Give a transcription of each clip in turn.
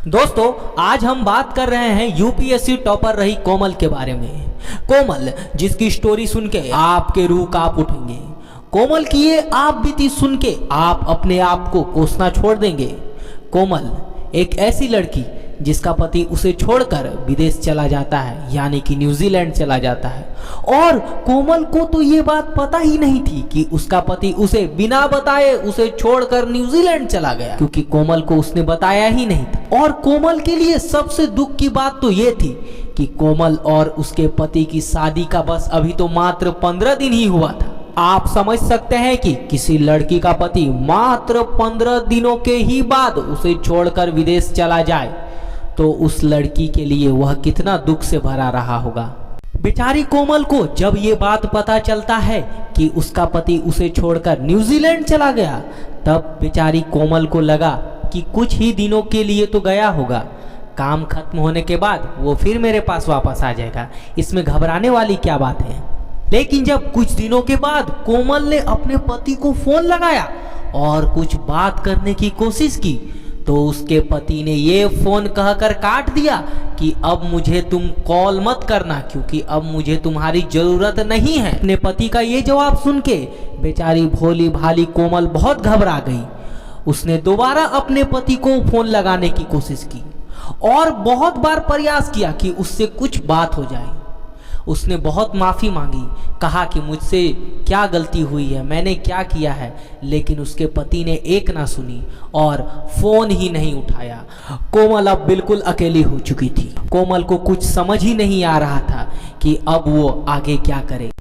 दोस्तों, आज हम बात कर रहे हैं यूपीएससी टॉपर रही कोमल के बारे में। कोमल, जिसकी स्टोरी सुन के आपके रूह कांप उठेंगे। कोमल की ये आप बीती सुन के आप अपने आप को कोसना छोड़ देंगे। कोमल एक ऐसी लड़की जिसका पति उसे छोड़कर विदेश चला जाता है, यानी कि न्यूजीलैंड चला जाता है, और कोमल को तो ये बात पता ही नहीं थी कि उसका पति उसे बिना बताए उसे छोड़कर न्यूजीलैंड चला गया, क्योंकि कोमल को उसने बताया ही नहीं था। और कोमल के लिए सबसे दुख की बात तो ये थी कि कोमल और उसके पति की शादी का बस अभी तो मात्र 15 दिन ही हुआ था। आप समझ सकते हैं कि किसी लड़की का पति मात्र 15 दिनों के ही बाद उसे छोड़कर विदेश चला जाए तो उस लड़की के लिए वह कितना दुख से भरा रहा होगा। बेचारी कोमल को जब ये बात पता चलता है कि उसका पति उसे छोड़कर न्यूजीलैंड चला गया, तब बेचारी कोमल को लगा कि कुछ ही दिनों के लिए तो गया होगा, काम खत्म होने के बाद वो फिर मेरे पास वापस आ जाएगा, इसमें घबराने वाली क्या बात है। लेकिन जब कुछ दिनों के बाद कोमल ने अपने पति को फोन लगाया और कुछ बात करने की कोशिश की, तो उसके पति ने ये फोन कहकर काट दिया कि अब मुझे तुम कॉल मत करना, क्योंकि अब मुझे तुम्हारी जरूरत नहीं है। अपने पति का ये जवाब सुन के बेचारी भोली भाली कोमल बहुत घबरा गई। उसने दोबारा अपने पति को फोन लगाने की कोशिश की और बहुत बार प्रयास किया कि उससे कुछ बात हो जाए। उसने बहुत माफ़ी मांगी, कहा कि मुझसे क्या गलती हुई है, मैंने क्या किया है, लेकिन उसके पति ने एक ना सुनी और फ़ोन ही नहीं उठाया। कोमल अब बिल्कुल अकेली हो चुकी थी। कोमल को कुछ समझ ही नहीं आ रहा था कि अब वो आगे क्या करे।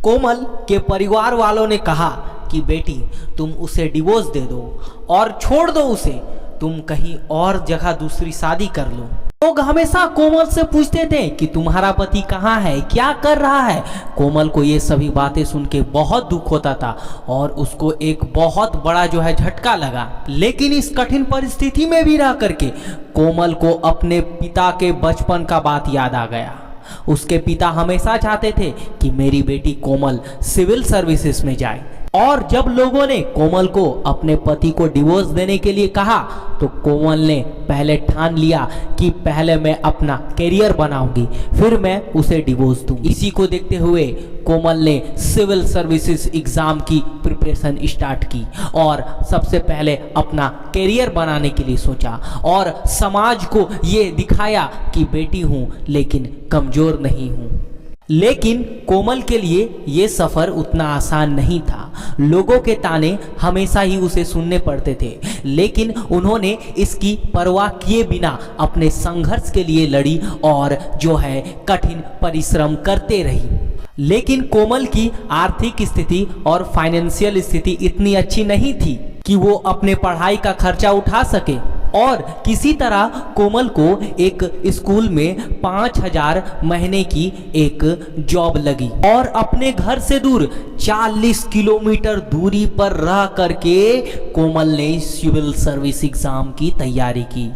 कोमल के परिवार वालों ने कहा कि बेटी, तुम उसे डिवोर्स दे दो और छोड़ दो उसे, तुम कहीं और जगह दूसरी शादी कर लो। लोग हमेशा कोमल से पूछते थे कि तुम्हारा पति कहाँ है, क्या कर रहा है। कोमल को ये सभी बातें सुन के बहुत दुख होता था और उसको एक बहुत बड़ा झटका लगा। लेकिन इस कठिन परिस्थिति में भी रह करके कोमल को अपने पिता के बचपन का बात याद आ गया। उसके पिता हमेशा चाहते थे कि मेरी बेटी कोमल सिविल सर्विसेज में जाए, और जब लोगों ने कोमल को अपने पति को डिवोर्स देने के लिए कहा तो कोमल ने पहले ठान लिया कि पहले मैं अपना करियर बनाऊंगी, फिर मैं उसे डिवोर्स दूंगी। इसी को देखते हुए कोमल ने सिविल सर्विसेज एग्जाम की प्रिपरेशन स्टार्ट की और सबसे पहले अपना करियर बनाने के लिए सोचा और समाज को ये दिखाया कि बेटी हूँ लेकिन कमज़ोर नहीं हूँ। लेकिन कोमल के लिए ये सफ़र उतना आसान नहीं था। लोगों के ताने हमेशा ही उसे सुनने पड़ते थे, लेकिन उन्होंने इसकी परवाह किए बिना अपने संघर्ष के लिए लड़ी और कठिन परिश्रम करते रही। लेकिन कोमल की आर्थिक स्थिति और फाइनेंशियल स्थिति इतनी अच्छी नहीं थी कि वो अपने पढ़ाई का खर्चा उठा सके, और किसी तरह कोमल को एक स्कूल में 5,000 महीने की एक जॉब लगी और अपने घर से दूर 40 किलोमीटर दूरी पर रह करके कोमल ने सिविल सर्विस एग्जाम की तैयारी की।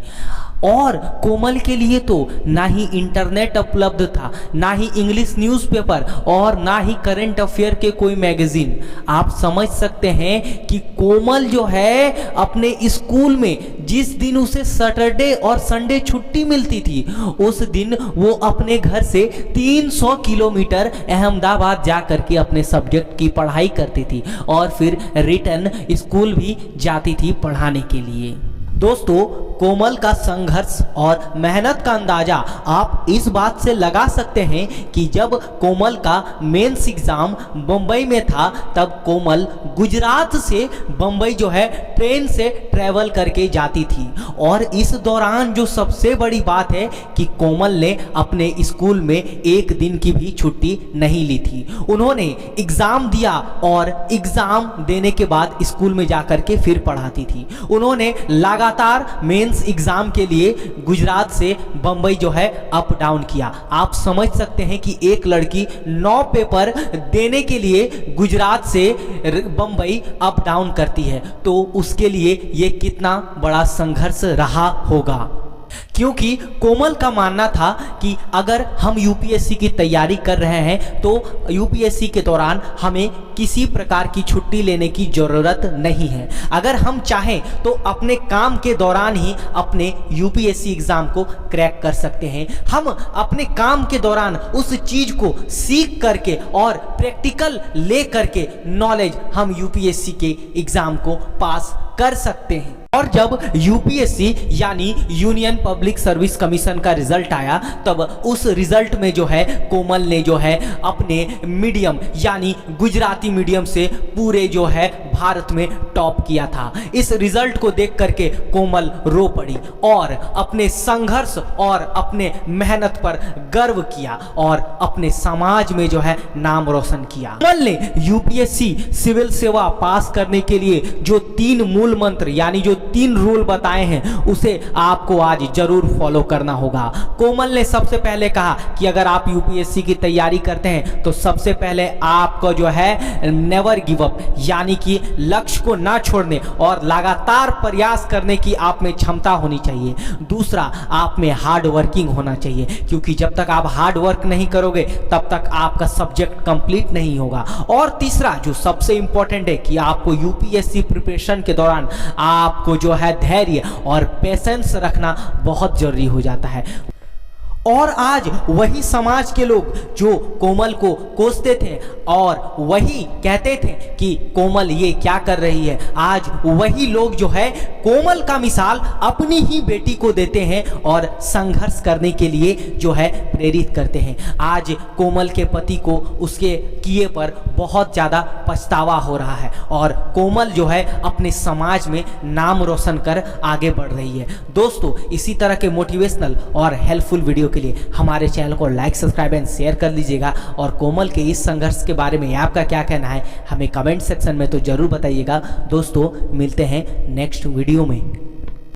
और कोमल के लिए तो ना ही इंटरनेट उपलब्ध था, ना ही इंग्लिश न्यूज़पेपर और ना ही करंट अफेयर के कोई मैगजीन। आप समझ सकते हैं कि कोमल अपने स्कूल में जिस दिन उसे सैटरडे और संडे छुट्टी मिलती थी, उस दिन वो अपने घर से 300 किलोमीटर अहमदाबाद जा करके अपने सब्जेक्ट की पढ़ाई करती थी और फिर रिटर्न स्कूल भी जाती थी पढ़ाने के लिए। दोस्तों, कोमल का संघर्ष और मेहनत का अंदाज़ा आप इस बात से लगा सकते हैं कि जब कोमल का मेंस एग्ज़ाम बम्बई में था, तब कोमल गुजरात से बम्बई ट्रेन से ट्रैवल करके जाती थी। और इस दौरान जो सबसे बड़ी बात है कि कोमल ने अपने स्कूल में एक दिन की भी छुट्टी नहीं ली थी। उन्होंने एग्ज़ाम दिया और एग्ज़ाम देने के बाद स्कूल में जा कर के फिर पढ़ाती थी। उन्होंने लगातार मेंस एग्जाम के लिए गुजरात से बम्बई अप डाउन किया। आप समझ सकते हैं कि एक लड़की 9 पेपर देने के लिए गुजरात से बम्बई अप डाउन करती है, तो उसके लिए ये कितना बड़ा संघर्ष रहा होगा। क्योंकि कोमल का मानना था कि अगर हम यूपीएससी की तैयारी कर रहे हैं तो यूपीएससी के दौरान हमें किसी प्रकार की छुट्टी लेने की ज़रूरत नहीं है। अगर हम चाहें तो अपने काम के दौरान ही अपने यूपीएससी एग्ज़ाम को क्रैक कर सकते हैं। हम अपने काम के दौरान उस चीज़ को सीख करके और प्रैक्टिकल ले करके नॉलेज हम यूपीएससी के एग्ज़ाम को पास कर सकते हैं। और जब यूपीएससी यानी यूनियन पब्लिक सर्विस कमीशन का रिजल्ट आया तब उस रिजल्ट में जो है कोमल ने जो है अपने मीडियम यानी गुजराती मीडियम से पूरे जो है भारत में टॉप किया था। इस रिजल्ट को देख करके कोमल रो पड़ी और अपने संघर्ष और अपने मेहनत पर गर्व किया और अपने समाज में जो है नाम रोशन किया। कोमल ने यूपीएससी सिविल सेवा पास करने के लिए जो 3 मूल मंत्र यानी जो 3 रूल बताए हैं उसे आपको आज जरूर फॉलो करना होगा। कोमल ने सबसे पहले कहा कि अगर आप यूपीएससी की तैयारी करते हैं तो सबसे पहले आपको जो है नेवर गिव अप यानी कि लक्ष्य को ना छोड़ने और लगातार प्रयास करने की आप में क्षमता होनी चाहिए। दूसरा, आप में हार्ड वर्किंग होना चाहिए क्योंकि जब तक आप हार्ड वर्क नहीं करोगे तब तक आपका सब्जेक्ट कंप्लीट नहीं होगा। और तीसरा जो सबसे इंपॉर्टेंट है कि आपको यूपीएससी प्रिपरेशन के दौरान आपको जो है धैर्य और पेशेंस रखना बहुत जरूरी हो जाता है। और आज वही समाज के लोग जो कोमल को कोसते थे और वही कहते थे कि कोमल ये क्या कर रही है, आज वही लोग जो है कोमल का मिसाल अपनी ही बेटी को देते हैं और संघर्ष करने के लिए जो है प्रेरित करते हैं। आज कोमल के पति को उसके किए पर बहुत ज़्यादा पछतावा हो रहा है और कोमल जो है अपने समाज में नाम रोशन कर आगे बढ़ रही है। दोस्तों, इसी तरह के मोटिवेशनल और हेल्पफुल वीडियो के लिए हमारे चैनल को लाइक, सब्सक्राइब एंड शेयर कर लीजिएगा। और कोमल के इस संघर्ष के बारे में आपका क्या कहना है हमें कमेंट सेक्शन में तो जरूर बताइएगा। दोस्तों, मिलते हैं नेक्स्ट वीडियो में।